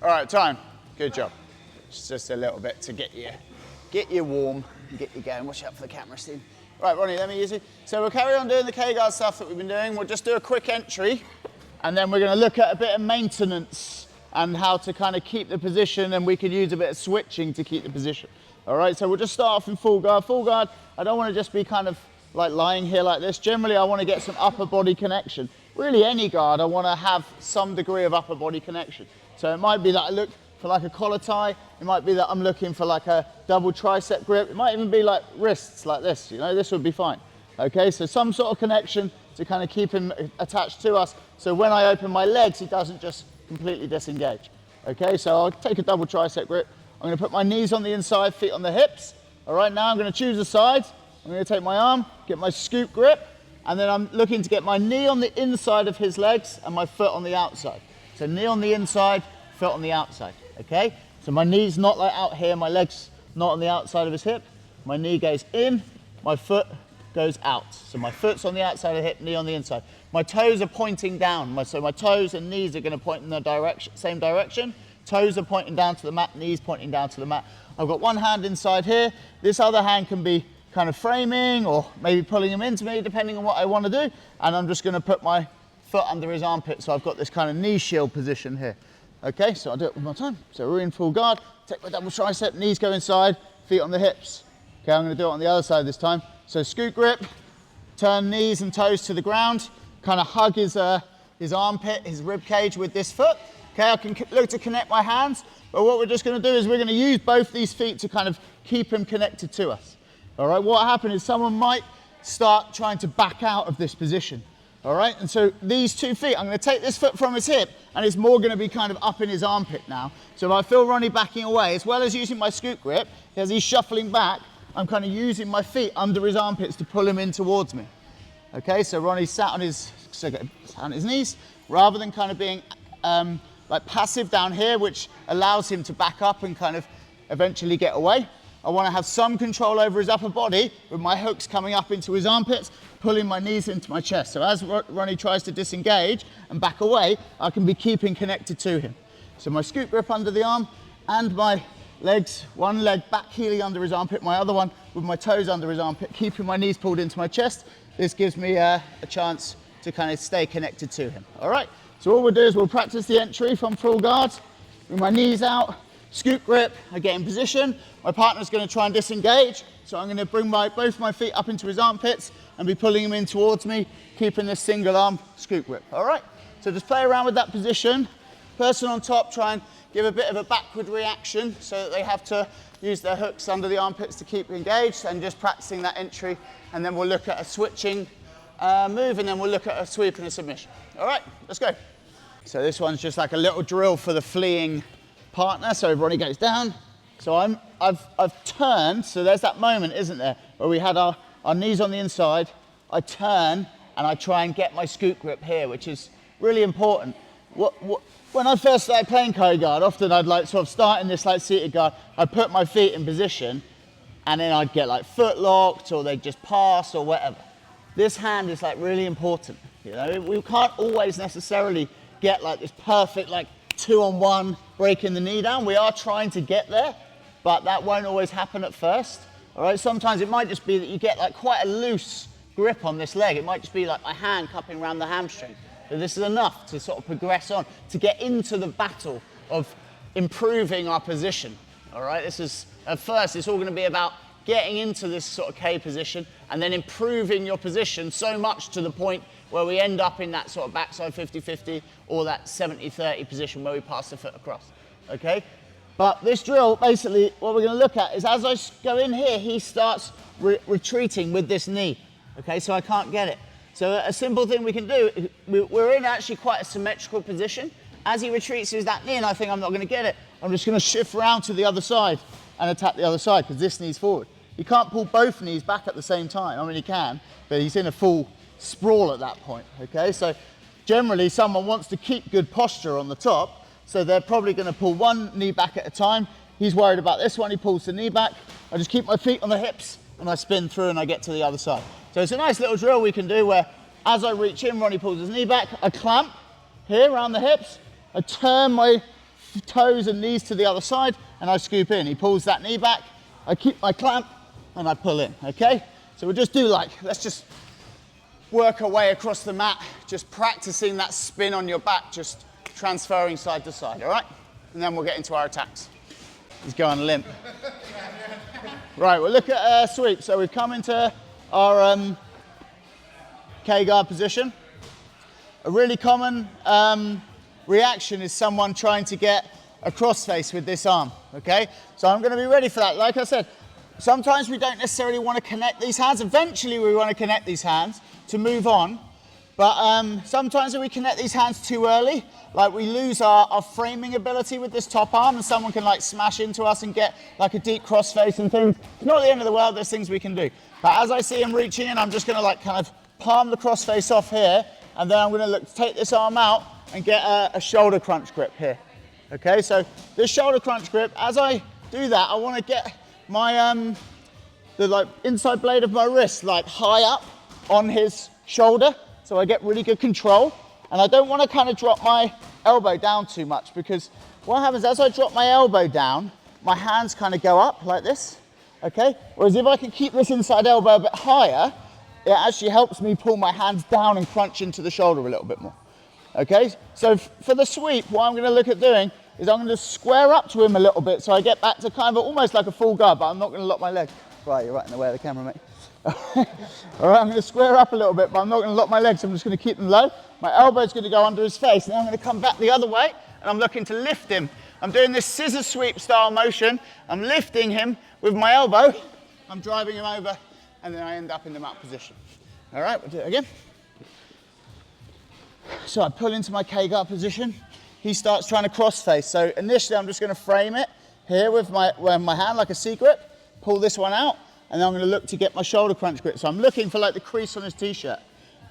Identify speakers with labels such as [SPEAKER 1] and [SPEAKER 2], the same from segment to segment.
[SPEAKER 1] All right, time. Good job. It's just a little bit to get you warm and get you going. Watch out for the camera, Steve. Right, Ronnie, let me use you. So we'll carry on doing the K-guard stuff that we've been doing. We'll just do a quick entry, and then we're going to look at a bit of maintenance and how to kind of keep the position, and we can use a bit of switching to keep the position. All right, so we'll just start off in full guard. Full guard, I don't want to just be kind of like lying here like this. Generally, I want to get some upper body connection. Really, any guard, I want to have some degree of upper body connection. So it might be that I look for like a collar tie. It might be that I'm looking for like a double tricep grip. It might even be like wrists like this, you know, this would be fine. Okay, so some sort of connection to kind of keep him attached to us. So when I open my legs, he doesn't just completely disengage. Okay, so I'll take a double tricep grip. I'm going to put my knees on the inside, feet on the hips. All right, now I'm going to choose a side. I'm going to take my arm, get my scoop grip, and then I'm looking to get my knee on the inside of his legs and my foot on the outside. So knee on the inside, foot on the outside, okay? So my knee's not like out here, my leg's not on the outside of his hip. My knee goes in, my foot goes out. So my foot's on the outside of the hip, knee on the inside. My toes are pointing down, so my toes and knees are going to point in the same direction. Toes are pointing down to the mat, knees pointing down to the mat. I've got one hand inside here. This other hand can be kind of framing or maybe pulling him into me, depending on what I want to do. And I'm just going to put my foot under his armpit, so I've got this kind of knee shield position here. Okay, so I'll do it one more time. So we're in full guard. Take my double tricep, knees go inside, feet on the hips. Okay, I'm going to do it on the other side this time. So scoop grip, turn knees and toes to the ground, kind of hug his armpit, his rib cage with this foot. Okay, I can look to connect my hands, but what we're just going to do is we're going to use both these feet to kind of keep him connected to us. All right, what happened is someone might start trying to back out of this position. All right, and so these 2 feet, I'm going to take this foot from his hip, and it's more going to be kind of up in his armpit now. So if I feel Ronnie backing away, as well as using my scoop grip, as he's shuffling back, I'm kind of using my feet under his armpits to pull him in towards me. Okay, so Ronnie's sat on his knees, rather than kind of being like passive down here, which allows him to back up and kind of eventually get away. I want to have some control over his upper body with my hooks coming up into his armpits, pulling my knees into my chest. So as Ronnie tries to disengage and back away, I can be keeping connected to him. So my scoop grip under the arm and my legs, one leg back heeling under his armpit, my other one with my toes under his armpit, keeping my knees pulled into my chest. This gives me a chance to kind of stay connected to him. All right, so all we'll do is we'll practice the entry from full guard with my knees out, scoop grip, I get in position. My partner's going to try and disengage, so I'm going to bring both my feet up into his armpits and be pulling him in towards me, keeping this single arm scoop grip. All right, so just play around with that position. Person on top, try and give a bit of a backward reaction so that they have to use their hooks under the armpits to keep engaged, and just practicing that entry. And then we'll look at a switching move, and then we'll look at a sweep and a submission. All right, let's go. So this one's just like a little drill for the fleeing partner. So Ronnie goes down. So I've turned, so there's that moment, isn't there, where we had our knees on the inside. I turn and I try and get my scoop grip here, which is really important. When I first started playing K-guard, often I'd like sort of start in this like seated guard. I'd put my feet in position, and then I'd get like foot locked, or they'd just pass or whatever. This hand is like really important. You know, we can't always necessarily get like this perfect like 2-on-1 breaking the knee down. We are trying to get there, but that won't always happen at first. All right, sometimes it might just be that you get like quite a loose grip on this leg. It might just be like my hand cupping around the hamstring. But this is enough to sort of progress on, to get into the battle of improving our position. All right, this is, at first, it's all going to be about getting into this sort of K position and then improving your position so much to the point where we end up in that sort of backside 50-50 or that 70-30 position where we pass the foot across, okay? But this drill, basically, what we're going to look at is as I go in here, he starts retreating with this knee, okay? So I can't get it. So a simple thing we can do, we're in actually quite a symmetrical position. As he retreats with that knee and I think I'm not going to get it, I'm just going to shift around to the other side and attack the other side because this knee's forward. You can't pull both knees back at the same time. I mean, he can, but he's in a full sprawl at that point, okay? So generally, someone wants to keep good posture on the top, so they're probably going to pull one knee back at a time. He's worried about this one, he pulls the knee back. I just keep my feet on the hips and I spin through and I get to the other side. So it's a nice little drill we can do where as I reach in, Ronnie pulls his knee back, I clamp here around the hips, I turn my toes and knees to the other side, and I scoop in. He pulls that knee back, I keep my clamp, and I pull in, okay? So we'll just do like, let's just work our way across the mat, just practicing that spin on your back, just transferring side to side, all right? And then we'll get into our attacks. He's going limp. Right, we'll look at sweep. So we've come into our K-guard position. A really common reaction is someone trying to get a crossface with this arm, okay? So I'm gonna be ready for that. Like I said, sometimes we don't necessarily want to connect these hands. Eventually we want to connect these hands to move on. But sometimes when we connect these hands too early, like we lose our framing ability with this top arm, and someone can like smash into us and get like a deep crossface and things. It's not the end of the world, there's things we can do. But as I see him reaching in, I'm just gonna like kind of palm the crossface off here, and then I'm gonna look to take this arm out and get a shoulder crunch grip here. Okay, so this shoulder crunch grip, as I do that, I wanna get my, the like inside blade of my wrist like high up on his shoulder, so I get really good control. And I don't want to kind of drop my elbow down too much, because what happens as I drop my elbow down, my hands kind of go up like this, okay? Whereas if I can keep this inside elbow a bit higher, it actually helps me pull my hands down and crunch into the shoulder a little bit more, okay? So for the sweep, what I'm going to look at doing is I'm going to square up to him a little bit, so I get back to kind of almost like a full guard, but I'm not going to lock my leg. Right, you're right in the way of the camera, mate. All right, I'm going to square up a little bit, but I'm not going to lock my legs. I'm just going to keep them low. My elbow's going to go under his face, and then I'm going to come back the other way, and I'm looking to lift him. I'm doing this scissor sweep style motion. I'm lifting him with my elbow. I'm driving him over, and then I end up in the mat position. All right, we'll do it again. So I pull into my K-guard position. He starts trying to cross face. So initially, I'm just going to frame it here with my hand like a C grip. Pull this one out, and then I'm going to look to get my shoulder crunch grip. So I'm looking for like the crease on his t-shirt.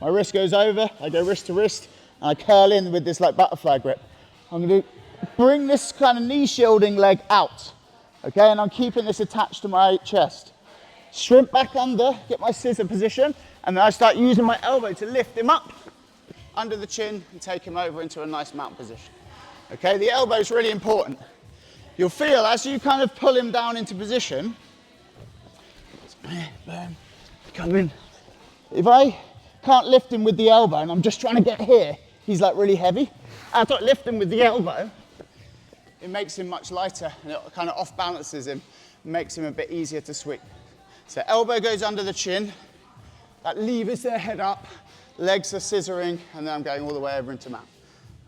[SPEAKER 1] My wrist goes over, I go wrist to wrist, and I curl in with this like butterfly grip. I'm going to bring this kind of knee shielding leg out, okay? And I'm keeping this attached to my chest. Shrimp back under, get my scissor position, and then I start using my elbow to lift him up under the chin and take him over into a nice mount position. Okay, the elbow is really important. You'll feel as you kind of pull him down into position, boom, come in. If I can't lift him with the elbow and I'm just trying to get here, he's like really heavy. As I lift him with the elbow, it makes him much lighter, and it kind of off balances him, makes him a bit easier to sweep. So elbow goes under the chin, that levers their head up, legs are scissoring, and then I'm going all the way over into mount.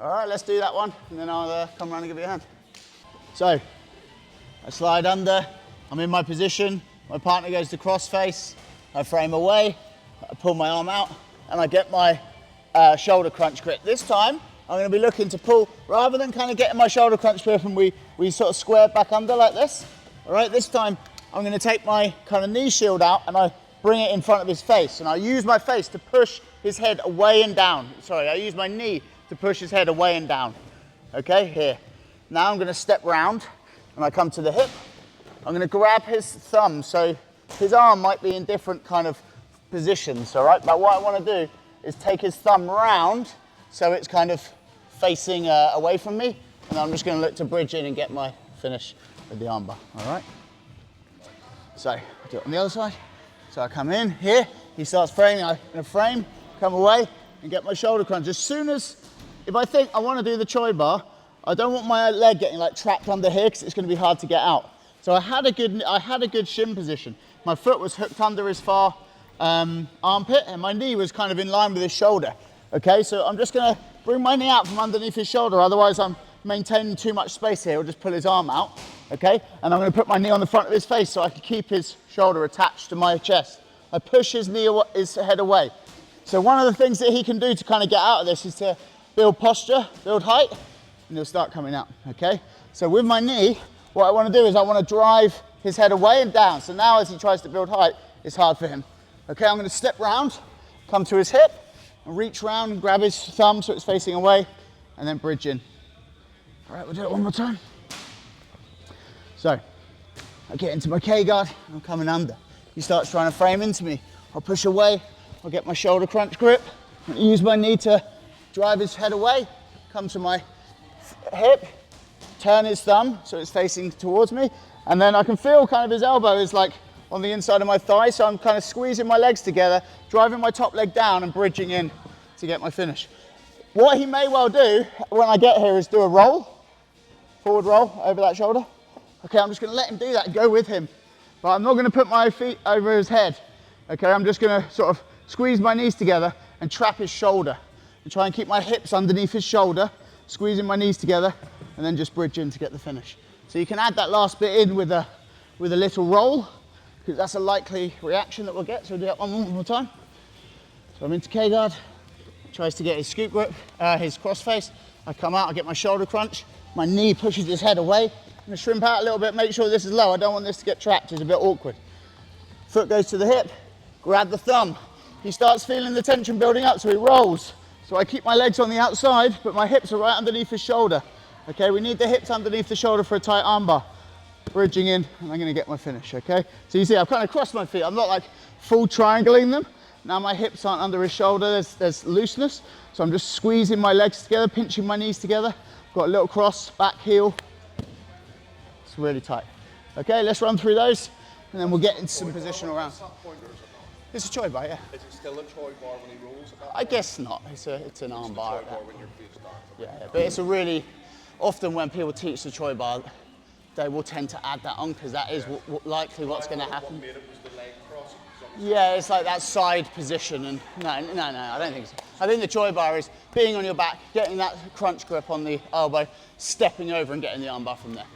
[SPEAKER 1] All right, let's do that one, and then I'll come around and give you a hand. So I slide under, I'm in my position, my partner goes to cross face, I frame away, I pull my arm out, and I get my shoulder crunch grip. This time, I'm going to be looking to pull, rather than kind of getting my shoulder crunch grip and we sort of square back under like this. All right, this time, I'm going to take my kind of knee shield out and I bring it in front of his face. And I use my face to push his head away and down. Sorry, I use my knee to push his head away and down. Okay, here. Now I'm going to step round and I come to the hip. I'm going to grab his thumb, so his arm might be in different kind of positions, all right? But what I want to do is take his thumb round so it's kind of facing away from me, and I'm just going to look to bridge in and get my finish with the armbar, all right? So I do it on the other side. So I come in here, he starts framing, I'm going to frame, come away and get my shoulder crunch. As soon as, if I think I want to do the choi bar, I don't want my leg getting like trapped under here because it's going to be hard to get out. So I had a good shin position. My foot was hooked under his far armpit, and my knee was kind of in line with his shoulder. Okay, so I'm just going to bring my knee out from underneath his shoulder, otherwise I'm maintaining too much space here. I'll just pull his arm out, okay? And I'm going to put my knee on the front of his face so I can keep his shoulder attached to my chest. I push his head away. So one of the things that he can do to kind of get out of this is to build posture, build height, and he'll start coming out, okay? So with my knee, what I want to do is I want to drive his head away and down. So now as he tries to build height, it's hard for him. Okay, I'm going to step round, come to his hip, and reach round and grab his thumb so it's facing away, and then bridge in. All right, we'll do it one more time. So, I get into my K-guard, I'm coming under. He starts trying to frame into me. I'll push away, I'll get my shoulder crunch grip, use my knee to drive his head away, come to my hip, turn his thumb so it's facing towards me, and then I can feel kind of his elbow is like on the inside of my thigh, so I'm kind of squeezing my legs together, driving my top leg down and bridging in to get my finish. What he may well do when I get here is do a roll, forward roll over that shoulder. Okay, I'm just going to let him do that and go with him, but I'm not going to put my feet over his head. Okay, I'm just going to sort of squeeze my knees together and trap his shoulder and try and keep my hips underneath his shoulder, squeezing my knees together, and then just bridge in to get the finish. So you can add that last bit in with a little roll, because that's a likely reaction that we'll get. So we'll do that one more time. So I'm into K-guard, tries to get his scoop grip, his cross face. I come out, I get my shoulder crunch, my knee pushes his head away. I'm gonna shrimp out a little bit, make sure this is low. I don't want this to get trapped, it's a bit awkward. Foot goes to the hip, grab the thumb. He starts feeling the tension building up, so he rolls. So I keep my legs on the outside, but my hips are right underneath his shoulder. Okay, we need the hips underneath the shoulder for a tight armbar. Bridging in, and I'm gonna get my finish, okay? So you see, I've kind of crossed my feet. I'm not like full triangling them. Now my hips aren't under his shoulder, there's looseness. So I'm just squeezing my legs together, pinching my knees together. Got a little cross, back heel. It's really tight. Okay, let's run through those, and then we'll get into some positional rounds. It's a choi bar, yeah.
[SPEAKER 2] Is it still a choi bar when he rolls?
[SPEAKER 1] I guess not. It's an armbar. Yeah, but it's a really, often when people teach the choi bar, they will tend to add that on because that is likely what's going to happen.
[SPEAKER 2] What made it was the leg cross.
[SPEAKER 1] Yeah, it's like that side position, and no, I don't think so. I think the choi bar is being on your back, getting that crunch grip on the elbow, stepping over and getting the armbar from there.